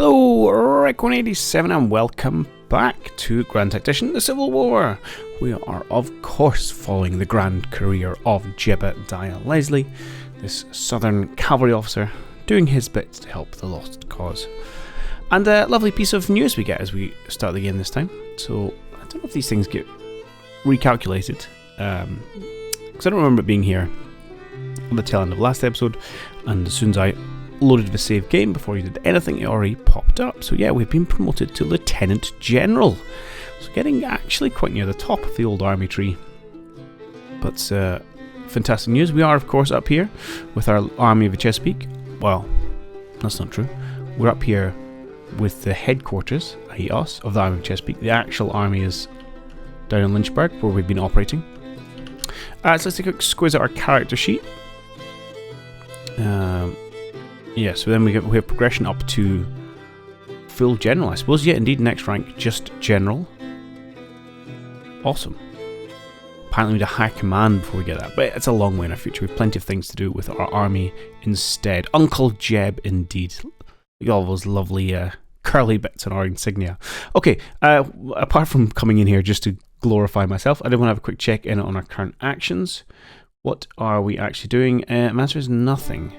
Hello, Rick187 and welcome back to Grand Tactician, the Civil War. We are of course following the grand career of Jebediah Leslie, this southern cavalry officer doing his bit to help the lost cause. And a lovely piece of news we get as we start the game this time. So I don't know if these things get recalculated, because I don't remember it being here on the tail end of last episode, and as soon as I loaded the save game before you did anything, it already popped up. So yeah, we've been promoted to Lieutenant General, so getting actually quite near the top of the old army tree. But fantastic news. We are of course up here with our army of the Chesapeake. Well, that's not true. We're up here with the headquarters, i.e. us, of the army of Chesapeake. The actual army is down in Lynchburg, where we've been operating. So let's take a quick squiz at our character sheet. Yeah, so then we have progression up to full general, I suppose. Yeah, indeed, next rank, just general. Awesome. Apparently we need a high command before we get that, but it's a long way in our future. We have plenty of things to do with our army instead. Uncle Jeb, indeed. Look at all those lovely curly bits on our insignia. Okay, apart from coming in here just to glorify myself, I did want to have a quick check in on our current actions. What are we actually doing? My answer is nothing.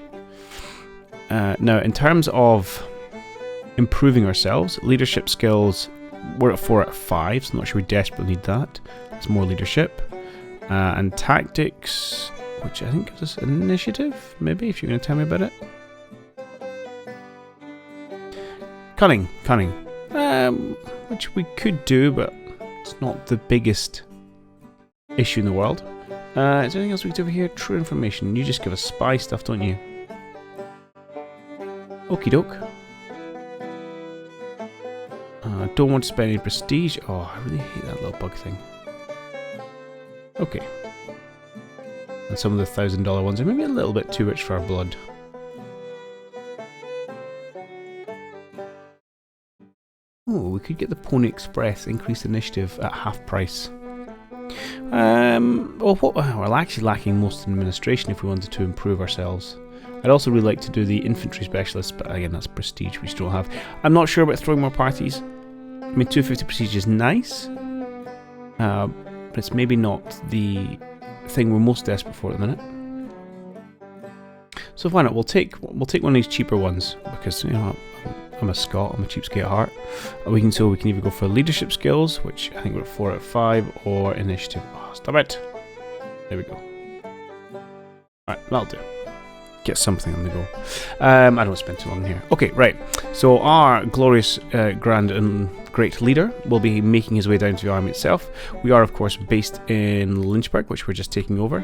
Now, in terms of improving ourselves, leadership skills, we're at 4 out of 5, so I'm not sure we desperately need that. It's more leadership. And tactics, which I think gives us initiative, maybe, if you're going to tell me about it. Cunning, which we could do, but it's not the biggest issue in the world. Is there anything else we could do over here? True information. You just give us spy stuff, don't you? Okie doke. Don't want to spend any prestige. Oh, I really hate that little bug thing. Okay. And some of the $1,000 ones are maybe a little bit too rich for our blood. Oh, we could get the Pony Express increased initiative at half price. We're actually lacking most administration if we wanted to improve ourselves. I'd also really like to do the infantry specialist, but again, that's prestige we still have. I'm not sure about throwing more parties. I mean, 250 prestige is nice, but it's maybe not the thing we're most desperate for at the minute. So why not? We'll take one of these cheaper ones, because you know I'm a Scot, I'm a cheapskate at heart. We can either go for leadership skills, which I think we're at 4 out of 5, or initiative. Oh, stop it! There we go. Alright, that'll do. Get something on the go. I don't spend too long here. Okay, right. So our glorious, grand and great leader will be making his way down to the army itself. We are, of course, based in Lynchburg, which we're just taking over.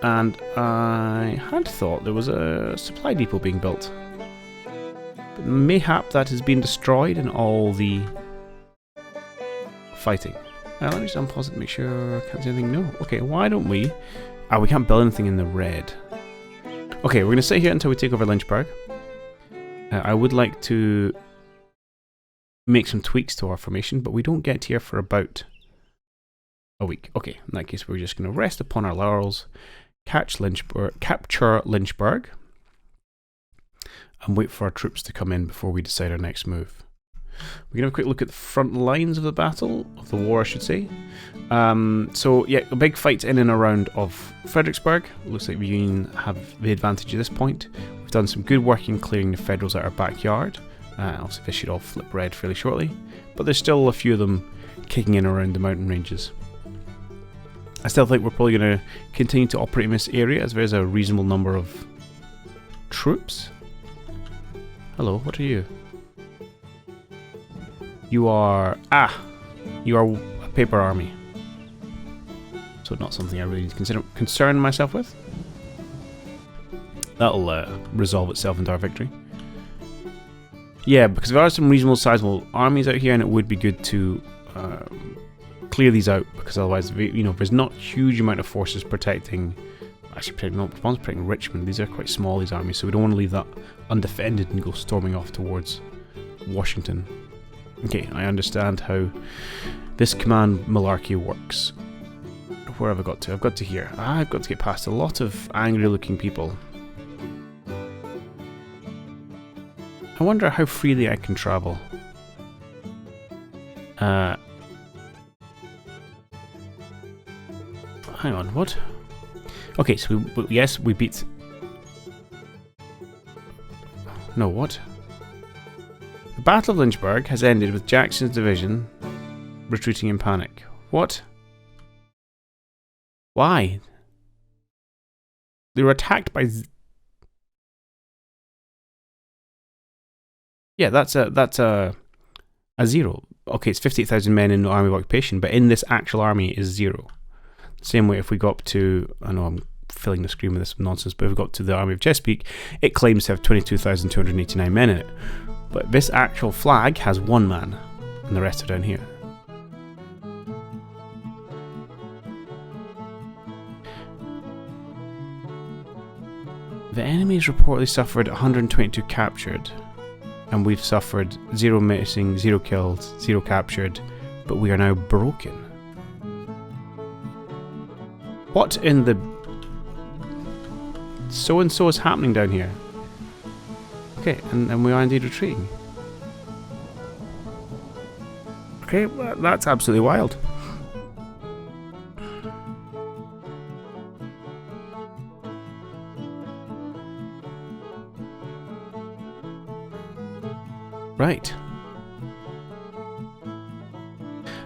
And I had thought there was a supply depot being built. But mayhap that has been destroyed in all the fighting. Let me just unpause it to make sure I can't see anything. No. Okay, why don't we... we can't build anything in the red. Okay, we're going to sit here until we take over Lynchburg. I would like to make some tweaks to our formation, but we don't get here for about a week. Okay, in that case, we're just going to rest upon our laurels, capture Lynchburg, and wait for our troops to come in before we decide our next move. We're going to have a quick look at the front lines of the battle, of the war I should say. So yeah, a big fight in and around of Fredericksburg. Looks like the Union have the advantage at this point. We've done some good work in clearing the Federals out our backyard. Obviously this should all flip red fairly shortly, but there's still a few of them kicking in around the mountain ranges. I still think we're probably going to continue to operate in this area as there's a reasonable number of troops. Hello, what are you? You are a paper army. So not something I really need to concern myself with. That'll resolve itself into our victory. Yeah, because there are some reasonable sizable armies out here, and it would be good to clear these out, because otherwise, you know, there's not a huge amount of forces protecting. Actually, protecting Richmond. These are quite small, these armies, so we don't want to leave that undefended and go storming off towards Washington. Okay, I understand how this command malarkey works. Where have I got to? I've got to here. I've got to get past a lot of angry looking people. I wonder how freely I can travel. Hang on, what? Okay, so yes, we beat... No, what? The Battle of Lynchburg has ended with Jackson's division retreating in panic. What? Why? They were attacked by... Yeah, that's a zero. Okay, it's 58,000 men in the army of occupation, but in this actual army is 0. Same way if we go up to... I know I'm filling the screen with this nonsense, but if we go up to the army of Chesapeake, it claims to have 22,289 men in it. But this actual flag has 1 man, and the rest are down here. The enemies reportedly suffered 122 captured, and we've suffered 0 missing, 0 killed, 0 captured, but we are now broken. What in the... So-and-so is happening down here? Okay, and we are indeed retreating. Okay, well, that's absolutely wild. Right.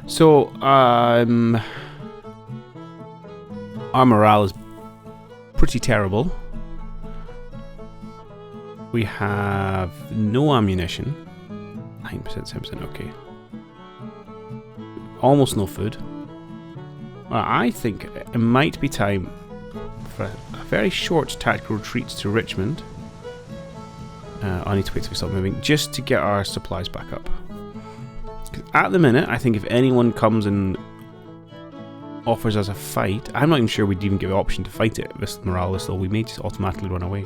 So, our morale is pretty terrible. We have no ammunition. 9%, 7%, okay. Almost no food. I think it might be time for a very short tactical retreat to Richmond. I need to wait till we stop moving, just to get our supplies back up. At the minute, I think if anyone comes and offers us a fight, I'm not even sure we'd even give an option to fight it. This morale is low, we may just automatically run away.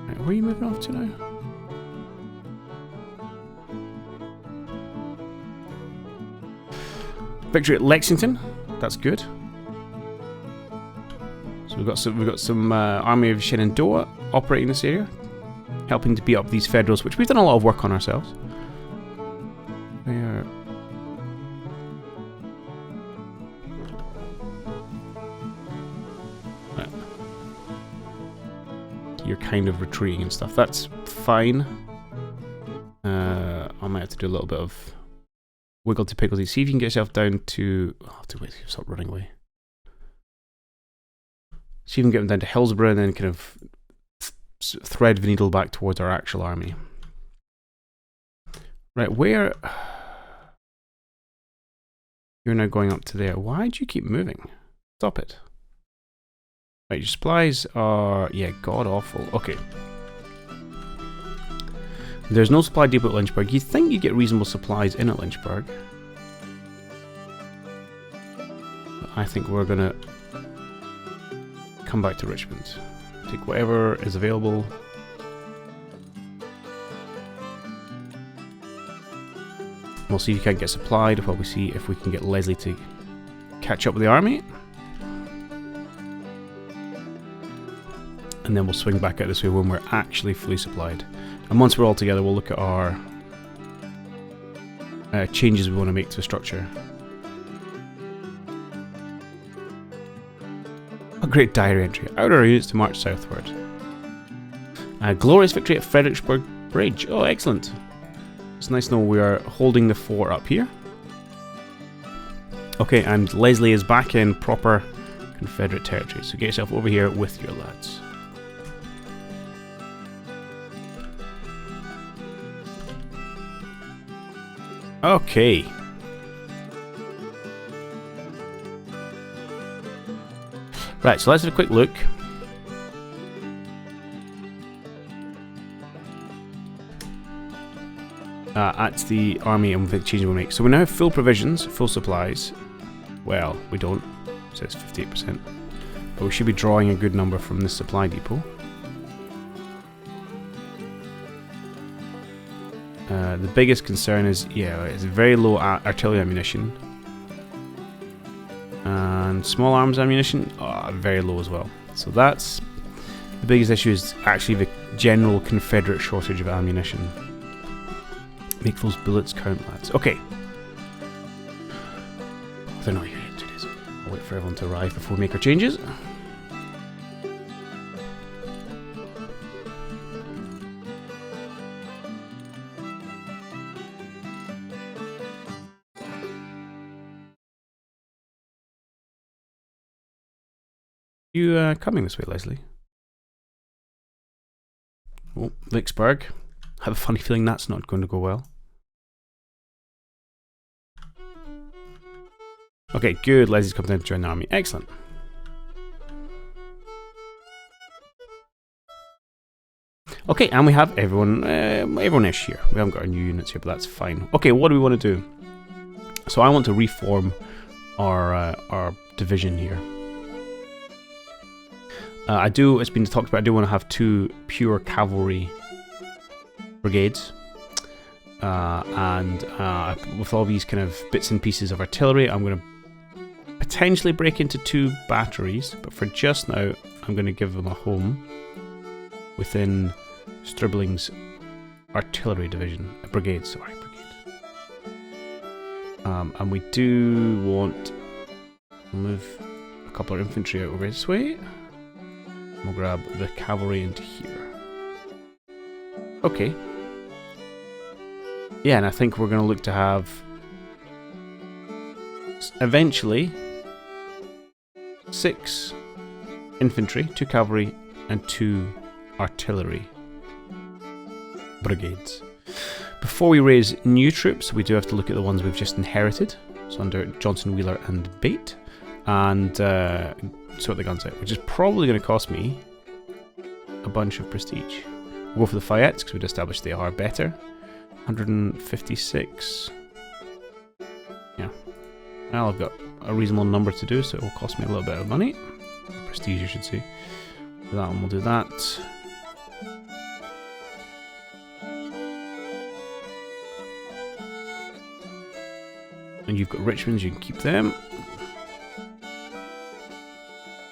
Right, where are you moving off to now? Victory at Lexington, that's good. We've got some Army of Shenandoah operating in this area, helping to beat up these Federals, which we've done a lot of work on ourselves. They are... Right. You're kind of retreating and stuff. That's fine. I might have to do a little bit of wiggle-to-piggledy. See if you can get yourself down to... I'll have to wait till you stop running away. So you can get them down to Hillsborough and then kind of thread the needle back towards our actual army. Right, where... You're now going up to there. Why do you keep moving? Stop it. Right, your supplies are... Yeah, god-awful. Okay. There's no supply depot at Lynchburg. You'd think you'd get reasonable supplies in at Lynchburg. But I think we're going to... come back to Richmond. Take whatever is available. We'll see if you can get supplied, while we see if we can get Leslie to catch up with the army. And then we'll swing back out this way when we're actually fully supplied. And once we're all together, we'll look at our changes we want to make to the structure. A great diary entry. Order our units to march southward. Glorious victory at Fredericksburg Bridge. Oh, excellent. It's nice to know we are holding the fort up here. Okay, and Leslie is back in proper Confederate territory. So get yourself over here with your lads. Okay. Right, so let's have a quick look. At the army and the changes we'll make. So we now have full provisions, full supplies. Well, we don't. It says 58%. But we should be drawing a good number from this supply depot. The biggest concern is, yeah, it's very low artillery ammunition. And small arms ammunition, very low as well. So that's the biggest issue, is actually the general Confederate shortage of ammunition. Make those bullets count, lads. Okay. They're not here yet, 2 days. I'll wait for everyone to arrive before we make our changes. You coming this way, Leslie? Oh, Vicksburg. I have a funny feeling that's not going to go well. Okay, good. Leslie's come down to join the army. Excellent. Okay, and we have everyone, everyone-ish here. We haven't got our new units here, but that's fine. Okay, what do we want to do? So I want to reform our division here. It's been talked about, I do want to have 2 pure cavalry brigades. And with all these kind of bits and pieces of artillery, I'm going to potentially break into 2 batteries. But for just now, I'm going to give them a home within Stribling's artillery division. Brigade, sorry, brigade. And we do want to move a couple of infantry out over this way. We'll grab the cavalry into here. Okay. Yeah, and I think we're going to look to have eventually 6 infantry, 2 cavalry, and 2 artillery brigades. Before we raise new troops, we do have to look at the ones we've just inherited. So under Johnson, Wheeler, and Bate, and sort the guns out, which is probably going to cost me a bunch of prestige. We'll go for the Fayettes because we'd established they are better. 156. Yeah. Well, I've got a reasonable number to do, so it will cost me a little bit of money. Prestige, you should see. For that one, we'll do that. And you've got Richmonds, you can keep them.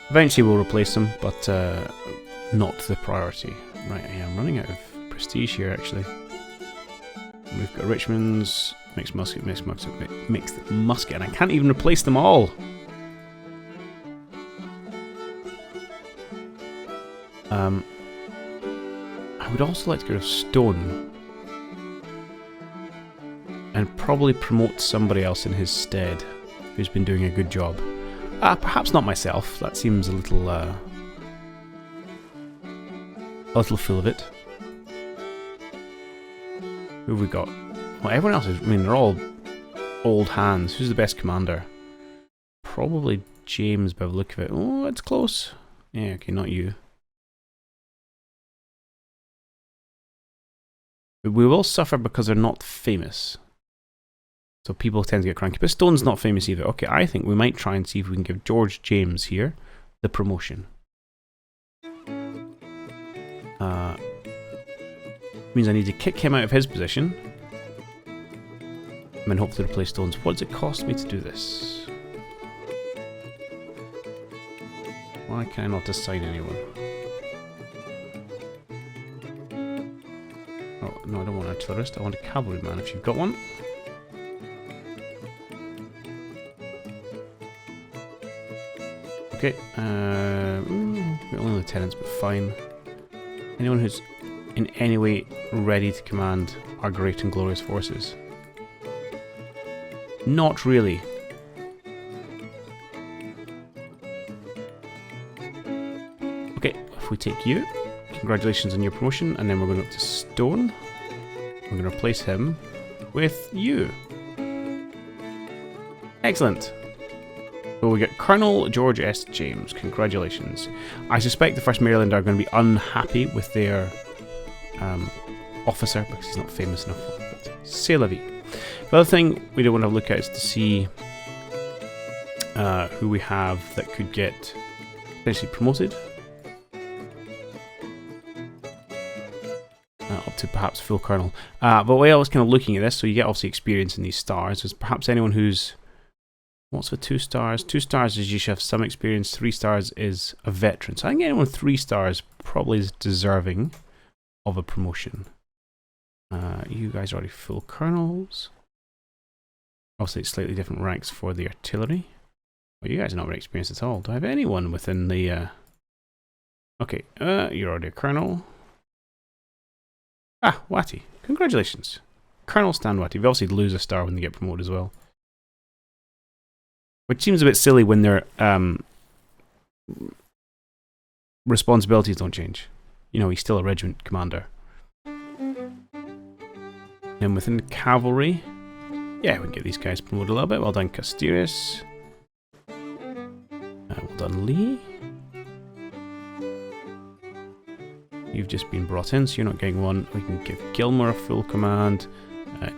Eventually we'll replace them, but not the priority. Right, I am running out of prestige here, actually. We've got Richmonds, mixed musket, mixed musket, and I can't even replace them all! I would also like to get rid of stone. And probably promote somebody else in his stead, who's been doing a good job. Perhaps not myself, that seems a little full of it. Who have we got? Well, everyone else is, I mean, they're all old hands. Who's the best commander? Probably James by the look of it. Oh, it's close. Yeah, okay, not you. But we will suffer because they're not famous. So people tend to get cranky. But Stone's not famous either. Okay, I think we might try and see if we can give George James here the promotion. Means I need to kick him out of his position. And then hopefully replace Stone's. What does it cost me to do this? Why can I not assign anyone? Oh, no, I don't want an artillerist. I want a cavalryman if you've got one. Okay, we've got only lieutenants, but fine. Anyone who's in any way ready to command our great and glorious forces? Not really. Okay, if we take you, congratulations on your promotion, and then we're going up to Stone. We're going to replace him with you. Excellent. So we get Colonel George S. James. Congratulations. I suspect the 1st Maryland are going to be unhappy with their officer because he's not famous enough. But c'est la vie. The other thing we do want to look at is to see who we have that could get potentially promoted. Up to perhaps full colonel. But the way I was kind of looking at this, so you get obviously experience in these stars, is perhaps anyone who's What's for 2 stars? 2 stars is you should have some experience. 3 stars is a veteran. So I think anyone with 3 stars probably is deserving of a promotion. You guys are already full colonels. Obviously, it's slightly different ranks for the artillery. Well, you guys are not very experienced at all. Do I have anyone within the... Okay, you're already a colonel. Ah, Watty. Congratulations. Colonel Stan Watty. You obviously lose a star when they get promoted as well. Which seems a bit silly when their responsibilities don't change. You know, he's still a regiment commander. And within the cavalry, yeah, we can get these guys promoted a little bit. Well done, Casterius. Well done, Lee. You've just been brought in, so you're not getting one. We can give Gilmore a full command,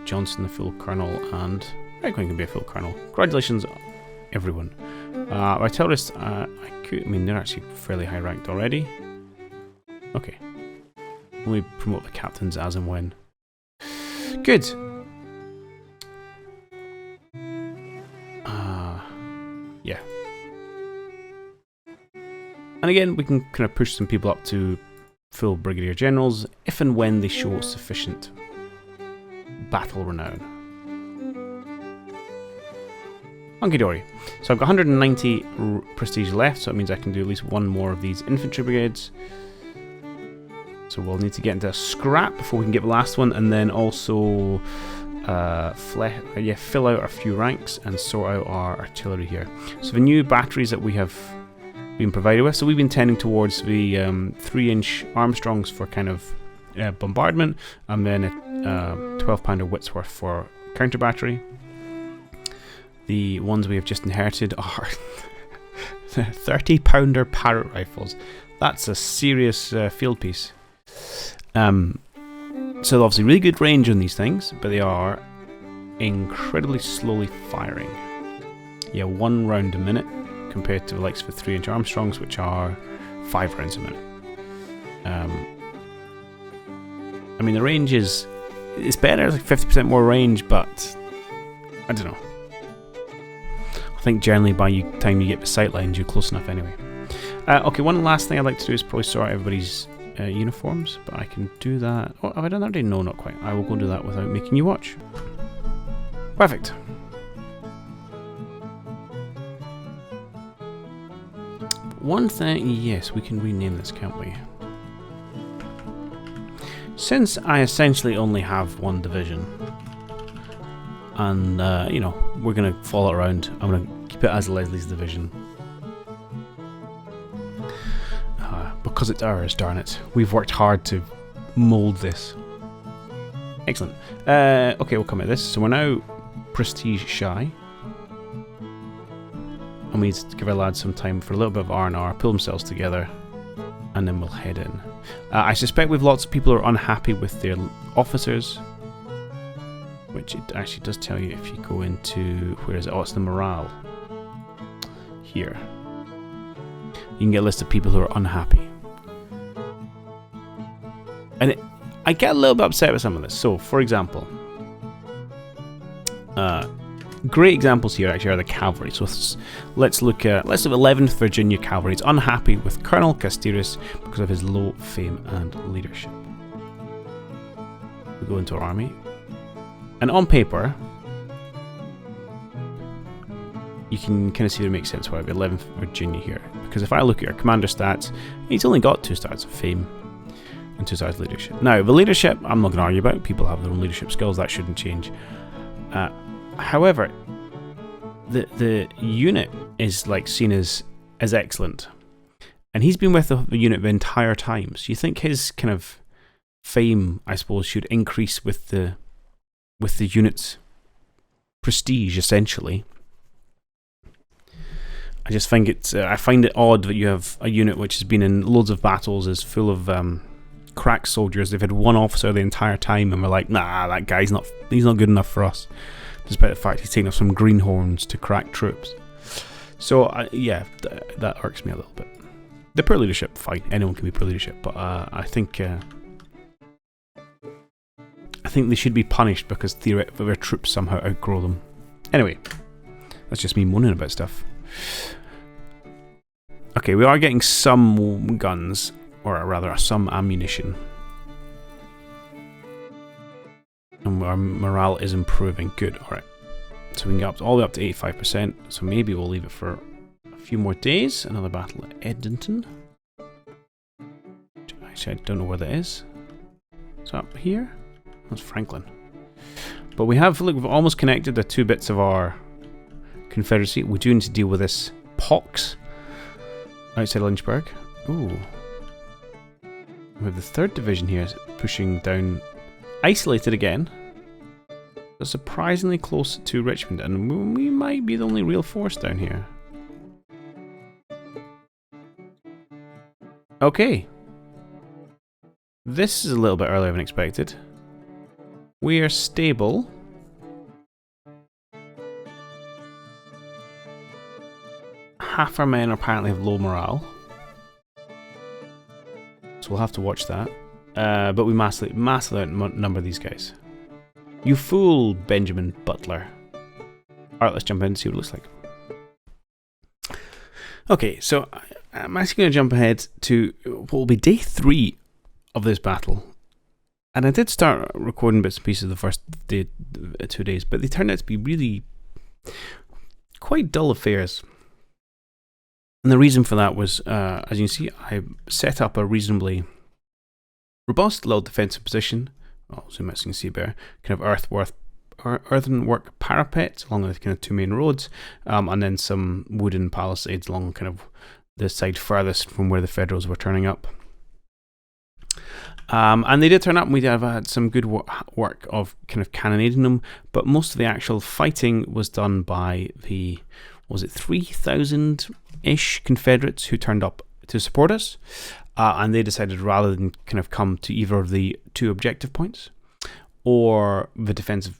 Johnson a full colonel, and Redcoin can be a full colonel. Congratulations, everyone. Artillerists, I mean, they're actually fairly high ranked already. Okay. We promote the captains as and when. Good. Yeah. And again, we can kind of push some people up to full brigadier generals if and when they show sufficient battle renown. Hunky dory. So I've got 190 prestige left, so it means I can do at least one more of these infantry brigades. So we'll need to get into a scrap before we can get the last one, and then also fill out a few ranks and sort out our artillery here. So the new batteries that we have been provided with, so we've been tending towards the 3-inch Armstrongs for kind of bombardment, and then a 12-pounder Whitworth for counter battery. The ones we have just inherited are 30-pounder Parrot rifles. That's a serious field piece. So obviously really good range on these things, but they are incredibly slowly firing. Yeah, 1 round a minute compared to the likes of the 3-inch Armstrongs, which are 5 rounds a minute. I mean, the range it's better, it's like 50% more range, but I don't know. I think generally by the time you get the sight lines, you're close enough anyway. Okay, one last thing I'd like to do is probably sort out everybody's uniforms, but I can do that. Oh, have I done that already? No, not quite. I will go do that without making you watch. Perfect. One thing, yes, we can rename this, can't we? Since I essentially only have 1 division, and you know, we're gonna follow it around, I'm gonna keep it as Leslie's division. Because it's ours, darn it. We've worked hard to mould this. Excellent. Okay, we'll come at this. So we're now prestige shy. And we need to give our lads some time for a little bit of R&R, pull themselves together, and then we'll head in. I suspect we've lots of people who are unhappy with their officers, which it actually does tell you if you go into, where is it? Oh, it's the morale. Here. You can get a list of people who are unhappy. And I get a little bit upset with some of this. So, for example, great examples here actually are the cavalry. So let's look at 11th Virginia Cavalry. It's unhappy with Colonel Casterius because of his low fame and leadership. We go into our army, and on paper, you can kind of see that it makes sense why I have 11th Virginia here. Because if I look at our commander stats, he's only got 2 stars of fame and 2 stars of leadership. Now, the leadership, I'm not going to argue about. People have their own leadership skills. That shouldn't change. However, the unit is like seen as excellent. And he's been with the unit the entire time. So you think his kind of fame, I suppose, should increase with the unit's prestige, essentially. I just think I find it odd that you have a unit which has been in loads of battles, is full of crack soldiers. They've had 1 officer the entire time, and we're like, nah, that guy's he's not good enough for us, despite the fact he's taken up some greenhorns to crack troops. So yeah, that irks me a little bit. The poor leadership, fine, anyone can be poor leadership, but I think they should be punished because theoretically their troops somehow outgrow them. Anyway, That's just me moaning about stuff. Okay, we are getting some guns, or rather some ammunition. And our morale is improving. Good, alright. So we can get all the way up to 85%, so maybe we'll leave it for a few more days. Another battle at Edmonton. Actually, I don't know where that is. It's up here? That's Franklin. But we have, look, we've almost connected the 2 bits of our Confederacy. We do need to deal with this pox outside Lynchburg. Ooh. We have the 3rd Division here pushing down, isolated again. They're surprisingly close to Richmond, and we might be the only real force down here. Okay. This is a little bit earlier than expected. We are stable. Half our men apparently have low morale. So we'll have to watch that. But we massively outnumber these guys. You fool, Benjamin Butler. Alright, let's jump in and see what it looks like. Okay, so I'm actually going to jump ahead to what will be day 3 of this battle. And I did start recording bits and pieces the first 2 days, but they turned out to be really quite dull affairs. And the reason for that was, as you can see, I set up a reasonably robust little defensive position. I'll zoom out so you can see better. Kind of earthenwork parapets along the kind of 2 main roads, and then some wooden palisades along kind of the side furthest from where the Federals were turning up. And they did turn up, and we have had some good work of kind of cannonading them, but most of the actual fighting was done by the, was it 3,000-ish Confederates who turned up to support us, and they decided rather than kind of come to either of the 2 objective points or the defensive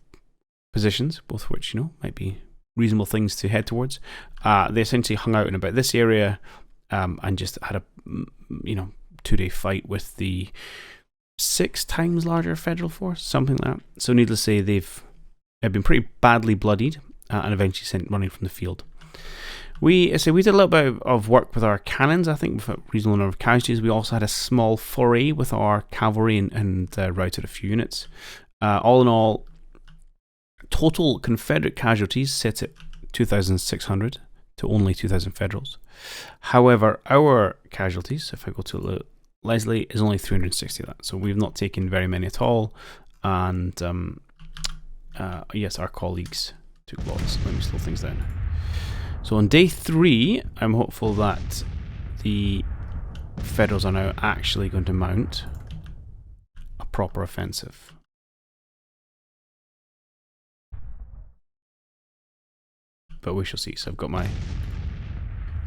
positions, both of which, you know, might be reasonable things to head towards, they essentially hung out in about this area, and just had a, you know, 2-day fight with the 6 times larger Federal force, something like that. So needless to say, they've been pretty badly bloodied, and eventually sent running from the field. We did a little bit of work with our cannons, I think, with a reasonable number of casualties. We also had a small foray with our cavalry and routed a few units. All in all, total Confederate casualties set at 2,600 to only 2,000 Federals. However, our casualties, if I go to Leslie, is only 360 of that. So we've not taken very many at all. And yes, our colleagues took lots. Let me slow things down. So on day 3, I'm hopeful that the Federals are now actually going to mount a proper offensive. But we shall see. So I've got my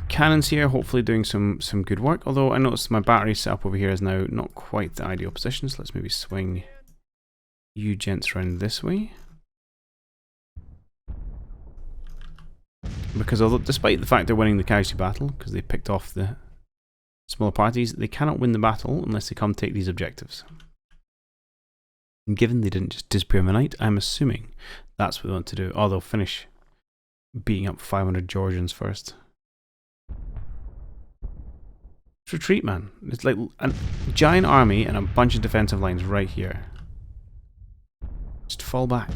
cannons here, hopefully doing some good work. Although I noticed my battery setup over here is now not quite the ideal position. So let's maybe swing you gents around this way. Because although, despite the fact they're winning the casualty battle, because they picked off the smaller parties, they cannot win the battle unless they come take these objectives. And given they didn't just disappear in the night, I'm assuming that's what they want to do. Oh, they'll finish beating up 500 Georgians first. Let's retreat, man. It's like a giant army and a bunch of defensive lines right here. Just fall back.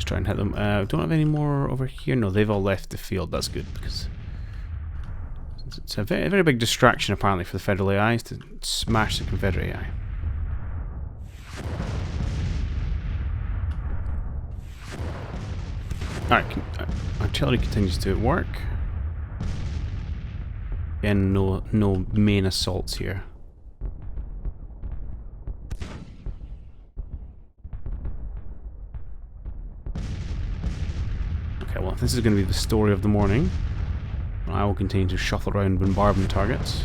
Try and hit them. Don't have any more over here. No, they've all left the field. That's good, because it's a very, very big distraction apparently for the Federal AIs to smash the Confederate AI. Alright, artillery continues to work. Again, no main assaults here. Okay, well, if this is going to be the story of the morning, I will continue to shuffle around bombardment targets.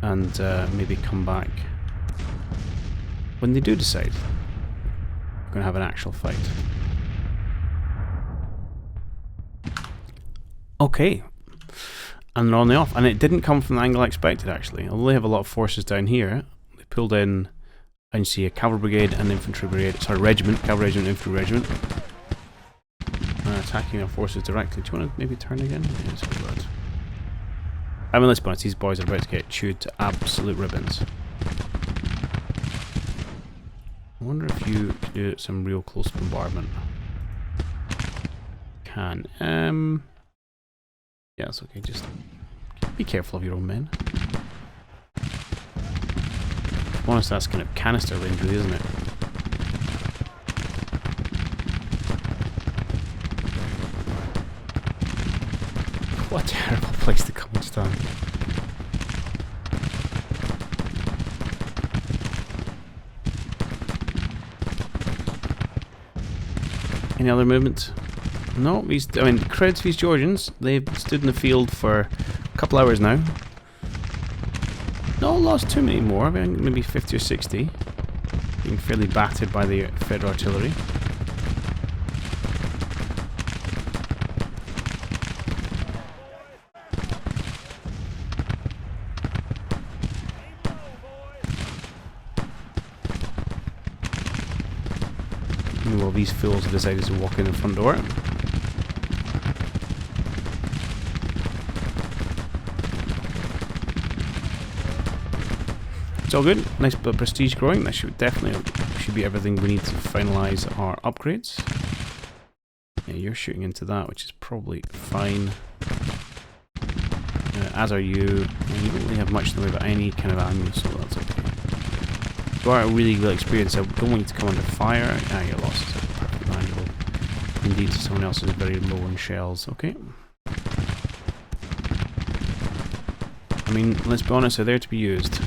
And maybe come back when they do decide we're going to have an actual fight. Okay. And they're on the off. And it didn't come from the angle I expected, actually. Although they have a lot of forces down here, they pulled in, and you see a cavalry brigade and infantry brigade, sorry, regiment, cavalry regiment, infantry regiment. Attacking our forces directly. Do you want to maybe turn again? Yeah, let's do that. I mean, let's be honest, these boys are about to get chewed to absolute ribbons. I wonder if you could do some real close bombardment. Can. Yeah, it's okay, just be careful of your own men. To be honest, that's kind of canister range, really, isn't it? What a terrible place to come and stand. Any other movement? No, I mean, credits to these Georgians. They've stood in the field for a couple hours now. Not lost too many more, I mean, maybe 50 or 60. Being fairly battered by the Federal artillery. Well, these fools have decided to walk in the front door. It's all good. Nice bit of prestige growing. That should be everything we need to finalise our upgrades. Yeah, you're shooting into that, which is probably fine. As are you. And you don't really have much in the way of any kind of ammo, so that's okay. You are really well experienced. I don't want you to come under fire. Ah, you're lost. Perfectly manageable. Indeed, someone else is very low on shells. Okay. I mean, let's be honest, they're there to be used.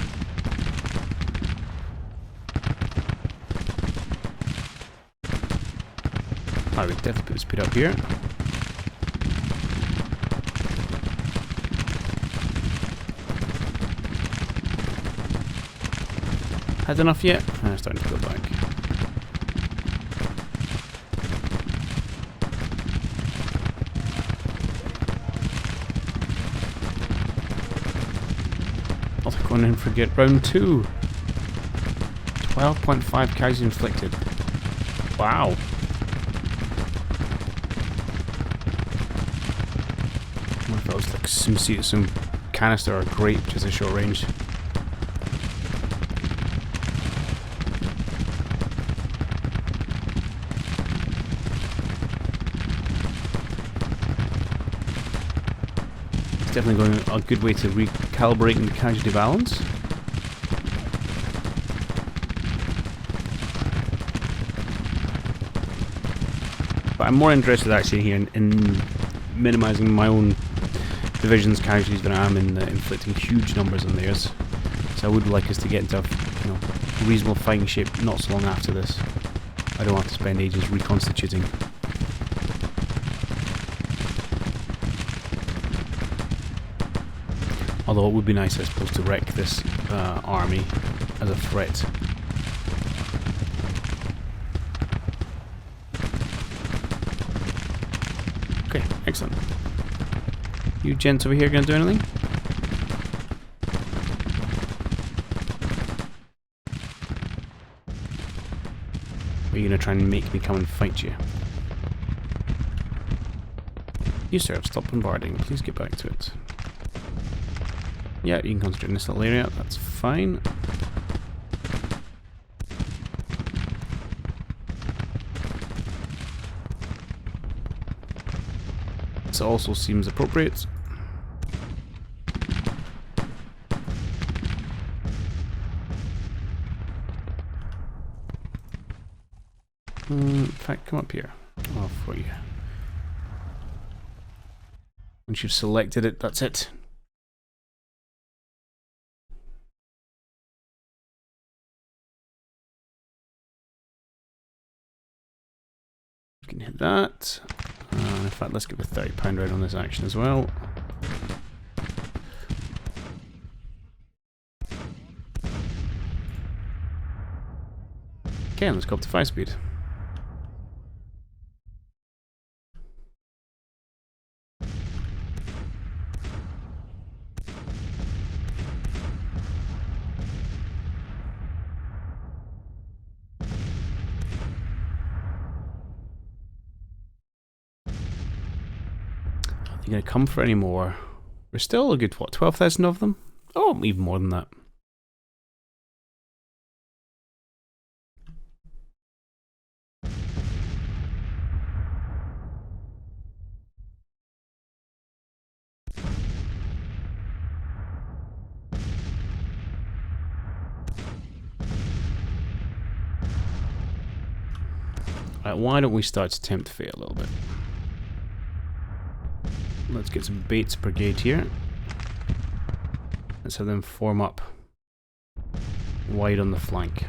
I would definitely put the speed up here. Had enough yet? Starting to go back. Oh, they're going in for round 2. 12.5 casualties inflicted. Wow. I wonder if that was like some canister or grape, just a short range. Definitely going a good way to recalibrating the casualty balance. But I'm more interested actually here in minimising my own division's casualties than I am in inflicting huge numbers on theirs. So I would like us to get into reasonable fighting shape not so long after this. I don't want to spend ages reconstituting. Although it would be nice, I suppose, to wreck this army as a threat. Okay, excellent. You gents over here gonna do anything? Or are you gonna try and make me come and fight you? You, sir, have stopped bombarding. Please get back to it. Yeah, you can concentrate in this little area, that's fine. This also seems appropriate. In fact, come up here. I'll for you. Once you've selected it, that's it. You can hit that. In fact, let's give a £30 ride on this action as well. Okay, let's go up to 5 speed. You gonna come for any more? There's still a good, what, 12,000 of them? Oh, even more than that. Right, why don't we start to tempt fate a little bit? Let's get some Bates Brigade here. Let's have them form up wide on the flank.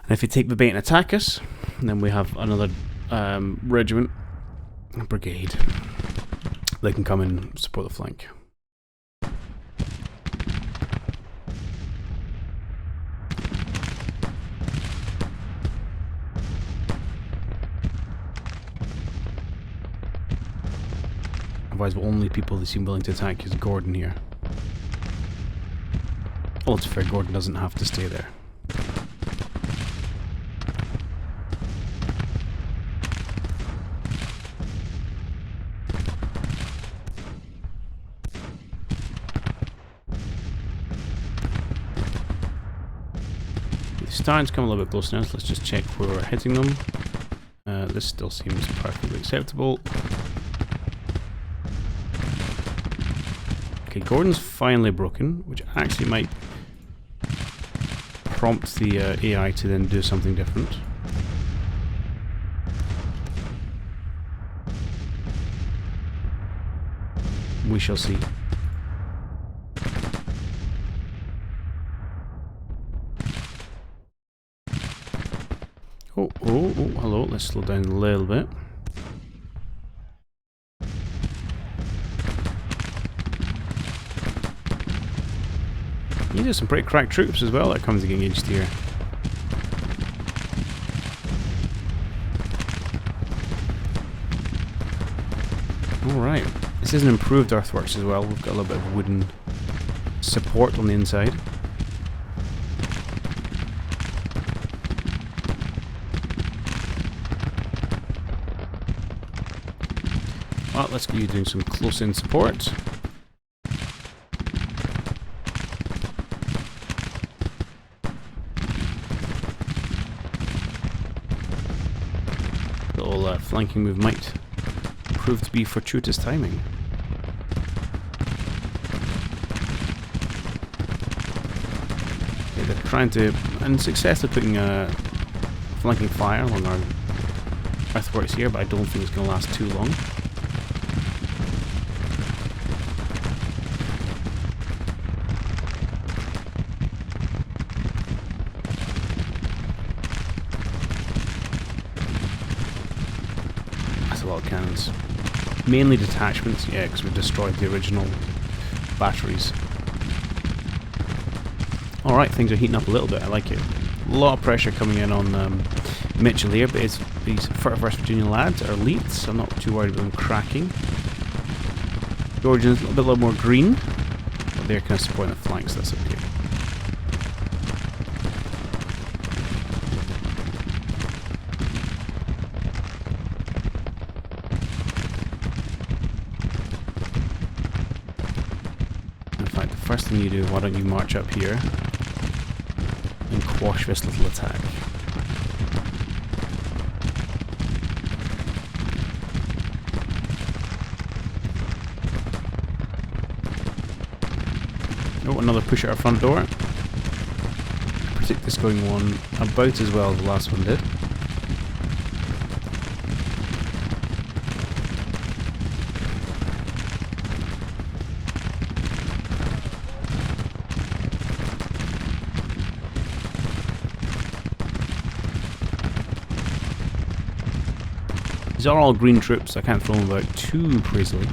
And if they take the bait and attack us, then we have another regiment, brigade. They can come and support the flank. Otherwise, the only people they seem willing to attack is Gordon here. Well, it's fair, Gordon doesn't have to stay there. The starting to come a little bit closer now, so let's just check where we're hitting them. This still seems perfectly acceptable. Okay, Gordon's finally broken, which actually might prompt the AI to then do something different. We shall see. Oh, hello, let's slow down a little bit. These are some pretty cracked troops as well that comes engaged here. Alright, this is an improved earthworks as well. We've got a little bit of wooden support on the inside. Well, let's get you doing some close-in support. Little flanking move might prove to be fortuitous timing. Okay, they're trying to, and successfully putting flanking fire along our earthworks here, but I don't think it's going to last too long. A lot of cannons. Mainly detachments, yeah, because we destroyed the original batteries. Alright, things are heating up a little bit, I like it. A lot of pressure coming in on Mitchell here, but these 31st Virginia lads are elites, so I'm not too worried about them cracking. The origin's a little more green, but they're kind of supporting the flanks, that's okay. First thing you do, why don't you march up here and quash this little attack. Oh, another push at our front door. I predict this going on about as well as the last one did. These are all green troops, I can't throw them about too crazily.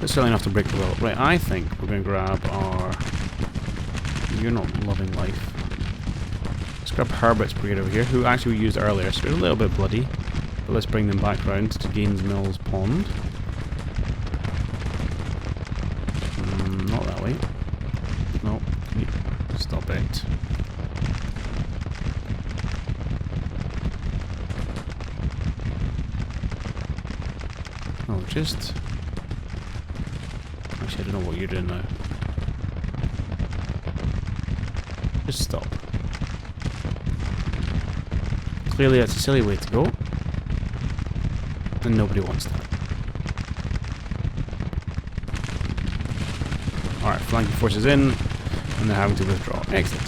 But certainly enough to break the will. Right, I think we're going to grab our... You're not loving life. Let's grab Herbert's brigade over here, who actually we used earlier, so we're a little bit bloody. But let's bring them back round to Gaines Mills Pond. Not that way. No. Perfect. Oh, just... Actually, I don't know what you're doing now. Just stop. Clearly that's a silly way to go. And nobody wants that. Alright, flanking forces in. And they're having to withdraw. Excellent.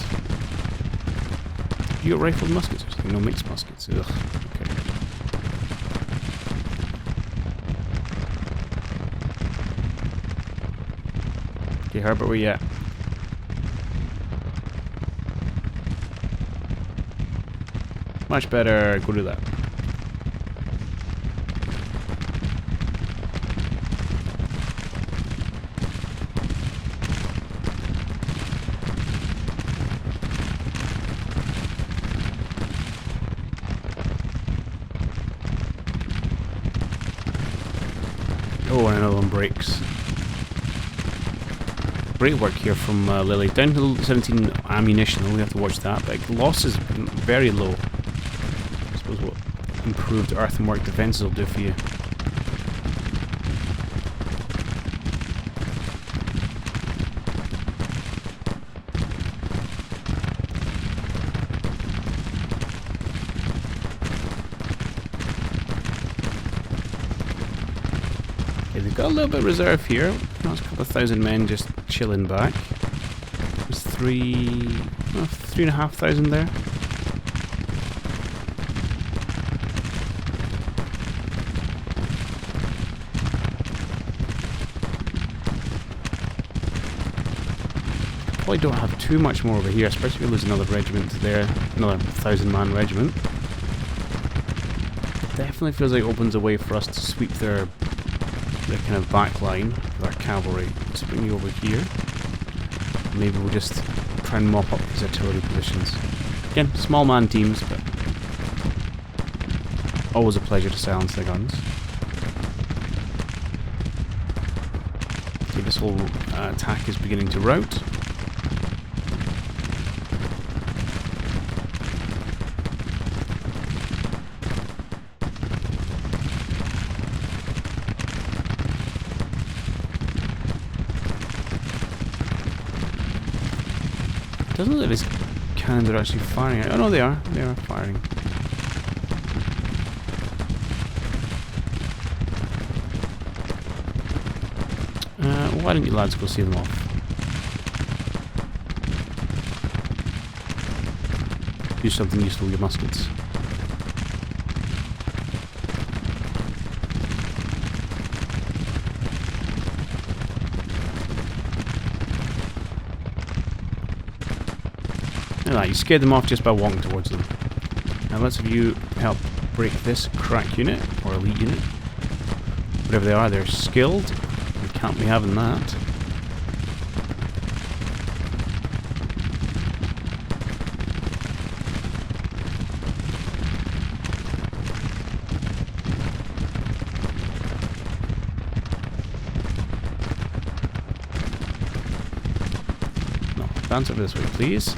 You got rifled muskets or something? No, mixed muskets. Ugh. Okay. Okay, Herbert, where you at? Much better. Go do that. Oh, and another one breaks. Great work here from Lily. Down to 17 ammunition, we have to watch that. But loss is very low. I suppose what improved earthwork defences will do for you. They've got a little bit of reserve here. That's a couple of thousand men just chilling back. There's 3,500 there. Probably don't have too much more over here, especially if we lose another regiment there, another 1,000-man regiment. Definitely feels like it opens a way for us to sweep their kind of back line with our cavalry. Let's bring you over here. Maybe we'll just try and mop up these artillery positions. Again, small man teams, but always a pleasure to silence their guns. Okay, this whole attack is beginning to rout. Doesn't look like his cannons are actually firing. Oh no, they are. They are firing. Why don't you lads go see them off? Do something useful with your muskets. Like, you scared them off just by walking towards them. Now let's have you help break this crack unit, or elite unit. Whatever they are, they're skilled. We can't be having that. No, advance over this way, please.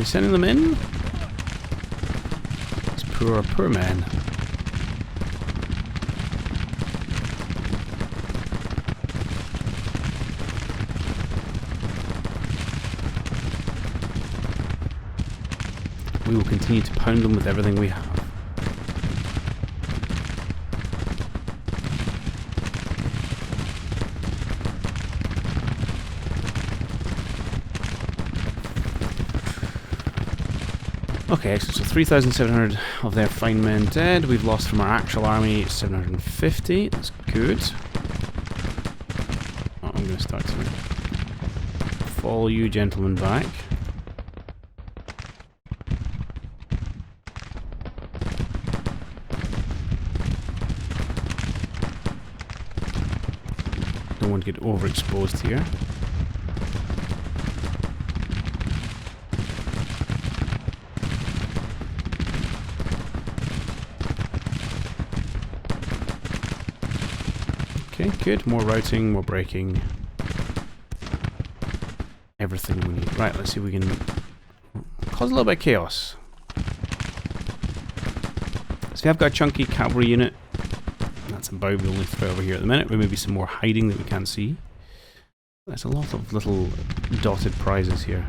Sending them in? These poor men. We will continue to pound them with everything we have. Okay, so 3,700 of their fine men dead. We've lost from our actual army 750. That's good. Oh, I'm going to start to follow you gentlemen back. Don't want to get overexposed here. Okay, good. More routing, more braking. Everything we need. Right, let's see if we can cause a little bit of chaos. So we have got a chunky cavalry unit. That's about the only threat over here at the minute. There may be some more hiding that we can't see. There's a lot of little dotted prizes here.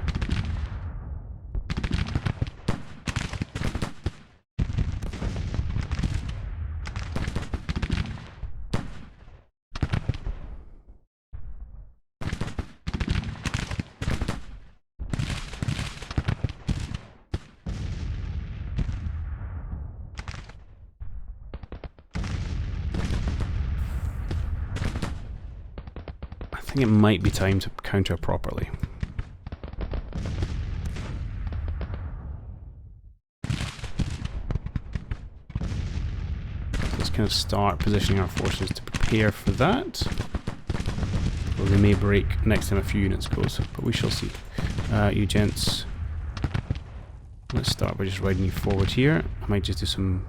I think it might be time to counter properly. So let's kind of start positioning our forces to prepare for that. Well, they may break next time a few units goes, but we shall see. You gents, let's start by just riding you forward here. I might just do some...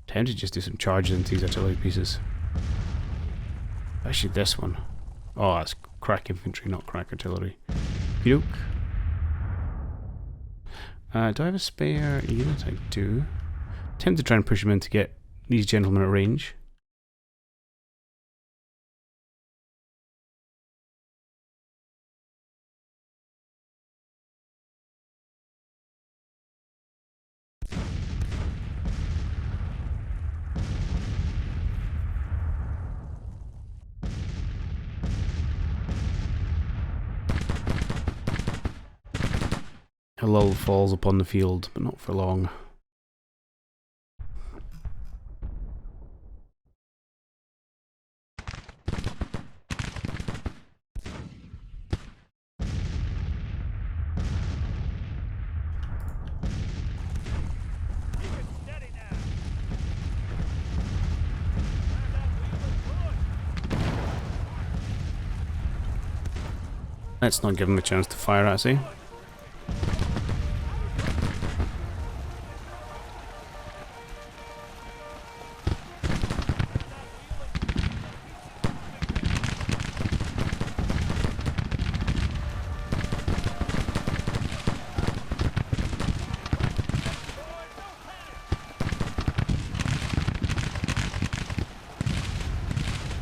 tend to just do some charges into these artillery pieces. Actually this one. Oh, that's crack infantry, not crack artillery. Yoke. Do I have a spare unit? I do. Tend to try and push them in to get these gentlemen at range. A lull falls upon the field, but not for long. Let's not give them a chance to fire at us, eh?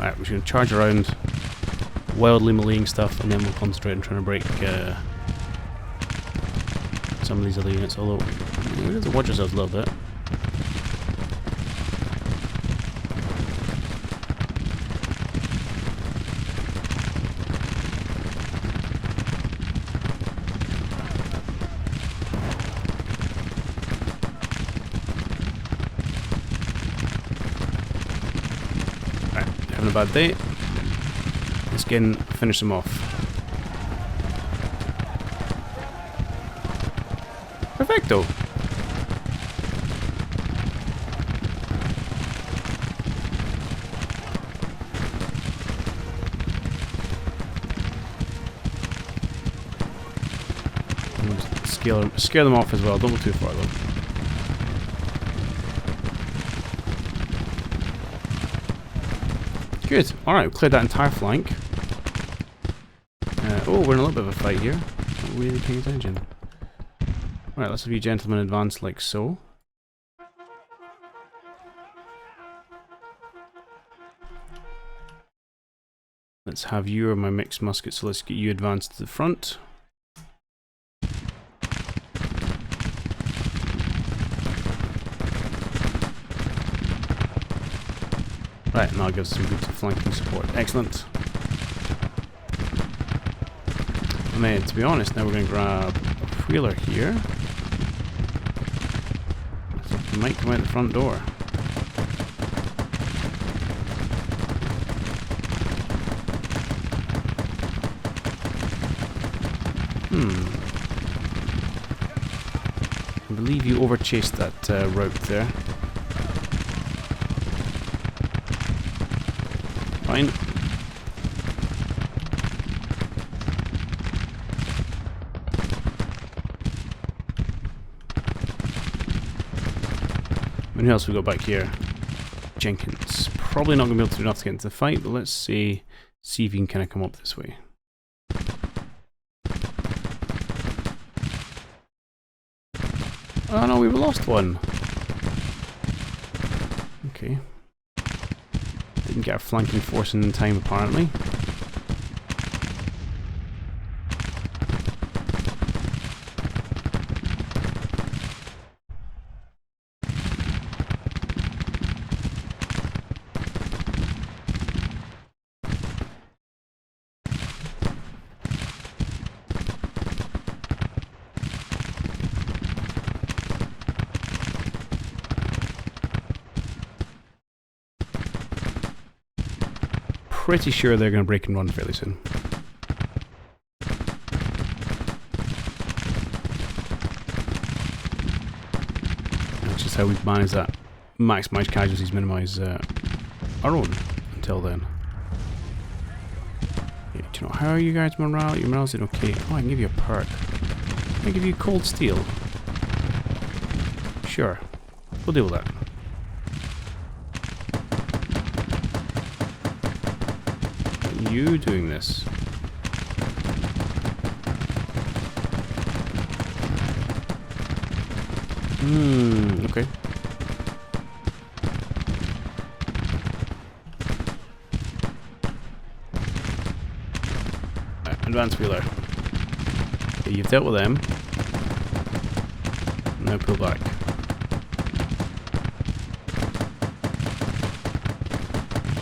Right, we're just going to charge around, wildly meleeing stuff, and then we'll concentrate on trying to break some of these other units, although we have to watch ourselves a little bit. Having a bad day. Let's get in, finish them off. Perfecto! Scare them off as well, don't go too far though. Good. Alright, we've cleared that entire flank. Oh, we're in a little bit of a fight here. Not really paying attention. Alright, let's have you gentlemen advance like so. Let's have you or my mixed musket, so let's get you advanced to the front. Right, and that'll give us some good flanking support. Excellent. And then, to be honest, now we're going to grab a wheeler here. I think we might come out the front door. I believe you overchased that route there. Fine. And who else we got back here? Jenkins. probably not going to be able to do enough to get into the fight, but let's see if you can kind of come up this way. Oh no, we've lost one. Okay. Didn't get our flanking force in time apparently. Pretty sure they're going to break and run fairly soon. That's just how we manage that. Maximize casualties, minimize our own until then. Yeah, do you know, how are you guys morale? Your morale's doing okay. Oh, I can give you a perk. I can give you cold steel. Sure. We'll deal with that. You doing this? Okay. Advance wheeler. Okay, you've dealt with them. Now pull back.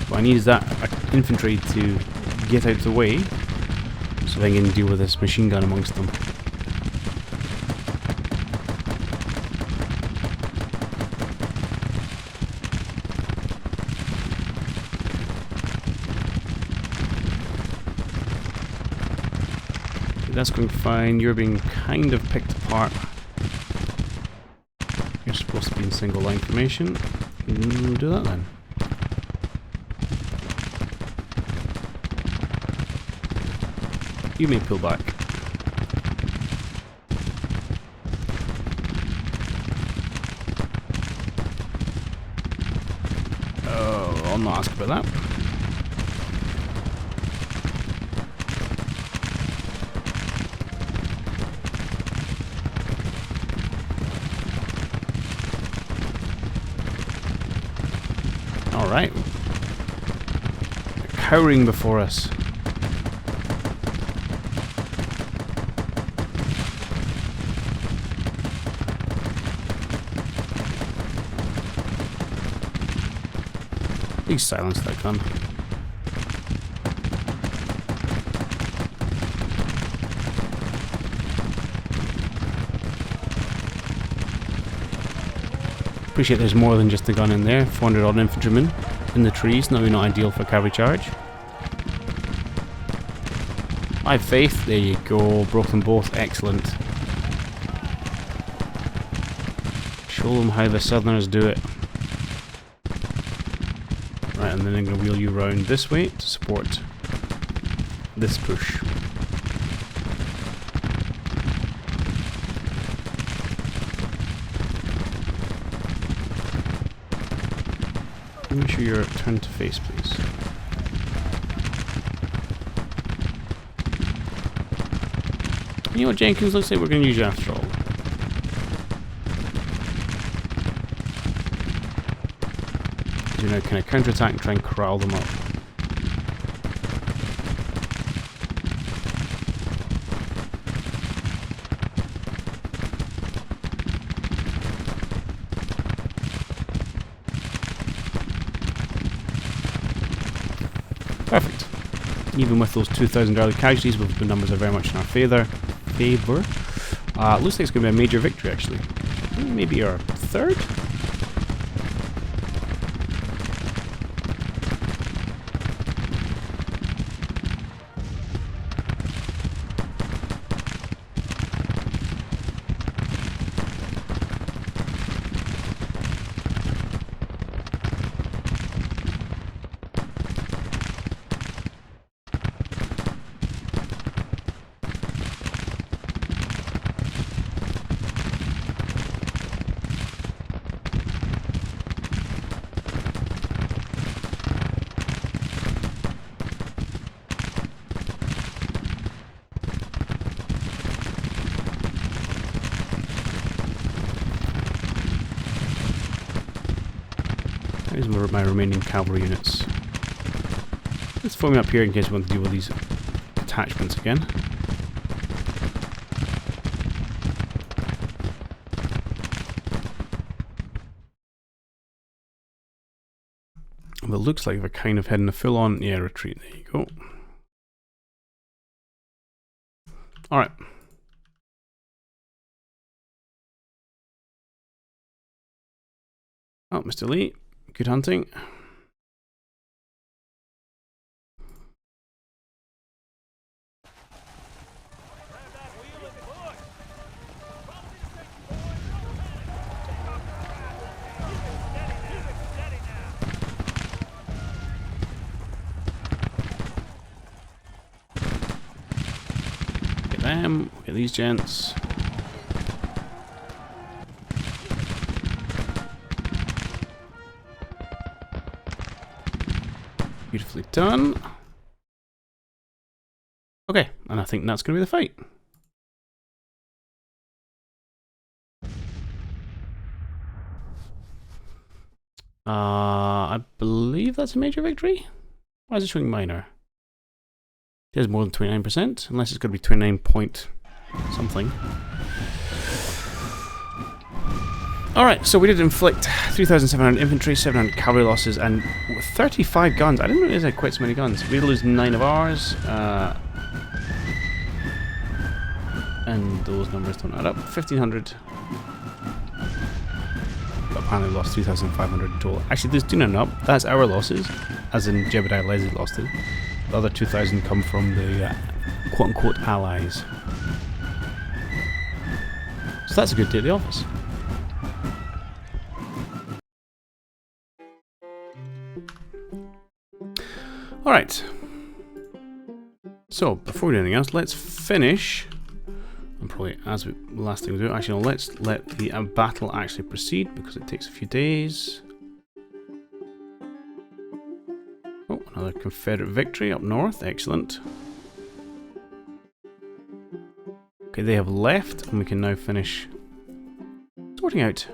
What I need is that infantry to get out of the way so they can deal with this machine gun amongst them. Okay, that's going fine. You're being kind of picked apart. You're supposed to be in single line formation. Do that then. You may pull back. Oh, I'll not ask about that. Alright. They're cowering before us. Please silence that gun. Appreciate there's more than just the gun in there. 400 odd infantrymen in the trees, no, not ideal for cavalry charge. I have faith. There you go. Broke them both. Excellent. Show them how the Southerners do it. Right, and then I'm going to wheel you around this way to support this push. Make sure you're turned to face, please. You know what, Jenkins? Looks like we're going to use you after all. You know, kind of counterattack and try and corral them up. Perfect. Even with those 2,000 early casualties, the numbers are very much in our favour. Looks like it's going to be a major victory, actually. Maybe our third? Here's my remaining cavalry units. Let's form up here in case we want to deal with these attachments again. Well, it looks like we're kind of heading a full-on retreat. There you go. All right. Oh, Mr. Lee, good hunting. Get them, get these gents. Beautifully done. Okay, and I think that's going to be the fight. I believe that's a major victory. Why is it showing minor? It has more than 29%, unless it's going to be 29 point something. Alright, so we did inflict 3,700 infantry, 700 cavalry losses, and 35 guns. I didn't realize I had quite so many guns. We did lose 9 of ours, and those numbers don't add up. 1,500. But apparently lost 3,500 in total. Actually, those do not add up. That's our losses, as in Jebediah Leslie lost it. The other 2,000 come from the quote-unquote allies. So that's a good day at the office. Alright. So, before we do anything else, let's finish. And probably, as the last thing we do, actually, no, let's let the battle actually proceed because it takes a few days. Oh, another Confederate victory up north. Excellent. Okay, they have left, and we can now finish sorting out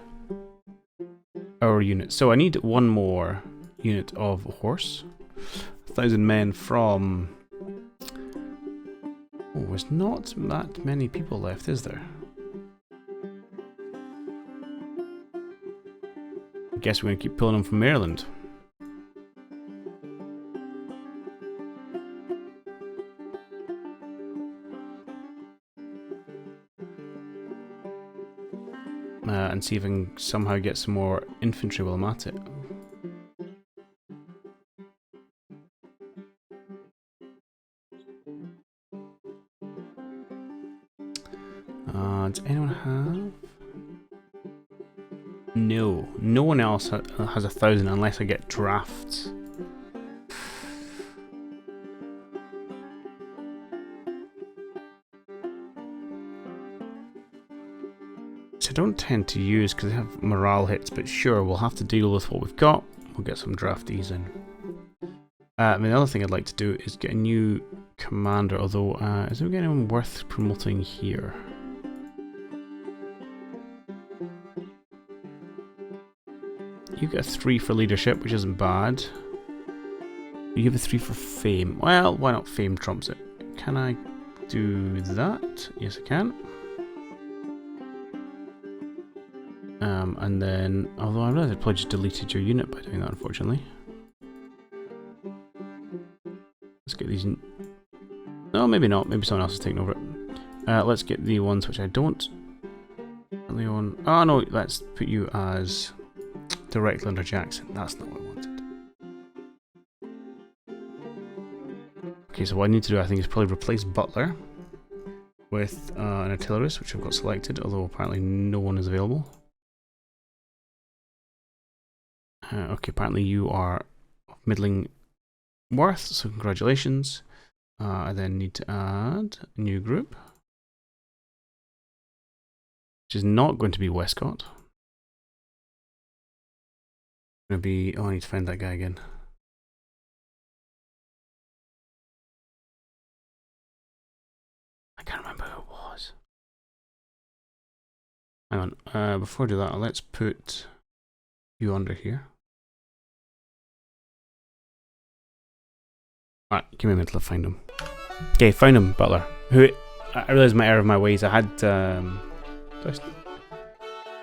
our units. So I need one more unit of horse. 1,000 men from... Oh, there's not that many people left, is there? I guess we're going to keep pulling them from Maryland. And see if I can somehow get some more infantry while I'm at it. Does anyone have? No. No one else has 1,000 unless I get drafts. I don't tend to use because they have morale hits, but sure, we'll have to deal with what we've got. We'll get some draftees in. I mean, the other thing I'd like to do is get a new commander, although, is there anyone worth promoting here? You get a 3 for leadership, which isn't bad. You give a 3 for fame. Well, why not fame trumps it? Can I do that? Yes, I can. And then, although I realized I probably just deleted your unit by doing that, unfortunately. Let's get these. No, maybe not. Maybe someone else is taking over it. Let's get the ones which I don't. Leon. Oh no, let's put you as directly under Jackson. That's not what I wanted. Okay, so what I need to do, I think, is probably replace Butler with an artillerist, which I've got selected, although apparently no one is available. Okay, apparently you are of middling worth, so congratulations. I then need to add a new group, which is not going to be Westcott. It's going to be... Oh, I need to find that guy again. I can't remember who it was. Hang on, before I do that, let's put you under here. Alright, give me a minute to find him. Okay, found him, Butler. Who I realised my error of my ways. I had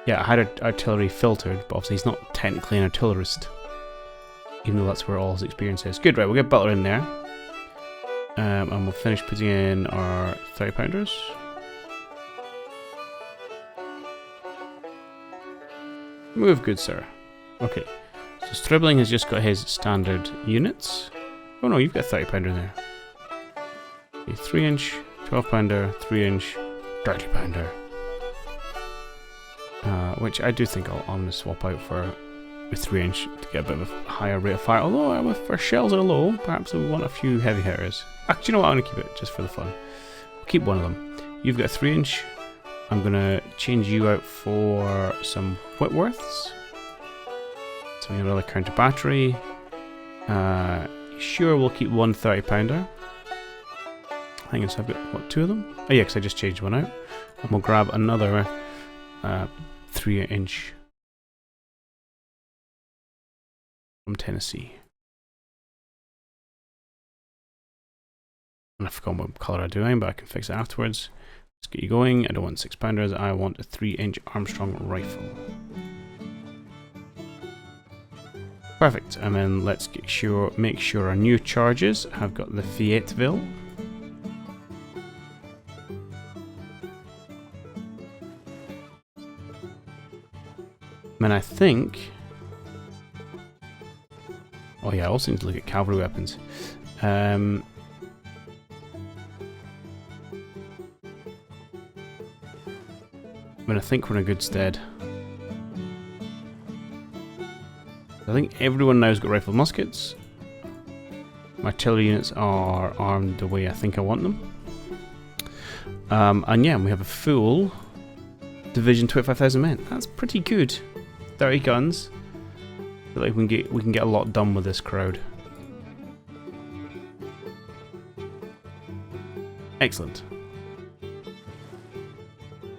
I had artillery filtered, but obviously he's not technically an artillerist. Even though that's where all his experience is. Good, right, we'll get Butler in there. And we'll finish putting in our 30-pounders. Move, good sir. Okay, so Stribling has just got his standard units. Oh no, you've got a 30-pounder in there. Okay, 3-inch, 12-pounder, 3-inch, 30-pounder. Which I do think I'm going to swap out for a 3-inch to get a bit of a higher rate of fire. Although if our shells are low, perhaps we want a few heavy hitters. Actually, you know what? I'm going to keep it just for the fun. I'll keep one of them. You've got a 3-inch. I'm going to change you out for some Whitworths. So we have another counter battery. Sure, we'll keep one 30-pounder. Hang on, so I've got, what, 2 of them? Oh yeah, because I just changed one out. And we'll grab another 3-inch from Tennessee. And I forgot what colour I'm doing, but I can fix it afterwards. Let's get you going. I don't want 6-pounders, I want a 3-inch Armstrong rifle. Perfect, and then let's make sure our new charges have got the Fayetteville. And I think... Oh yeah, I also need to look at cavalry weapons. I think we're in a good stead. I think everyone now's got rifled muskets. My artillery units are armed the way I think I want them. And yeah, we have a full division, 25,000 men. That's pretty good. 30 guns. I feel like we can get a lot done with this crowd. Excellent.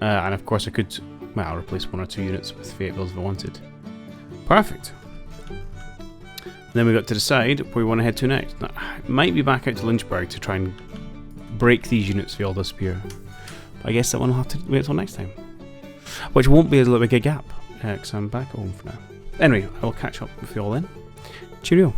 And of course I could, well, I'll replace 1 or 2 units with Fayetteville's if I wanted. Perfect. Then we've got to decide where we want to head to next. Now, I might be back out to Lynchburg to try and break these units so they all disappear. But I guess that one will have to wait until next time. Which won't be a little bit of a gap, because I'm back at home for now. Anyway, I will catch up with you all then. Cheerio.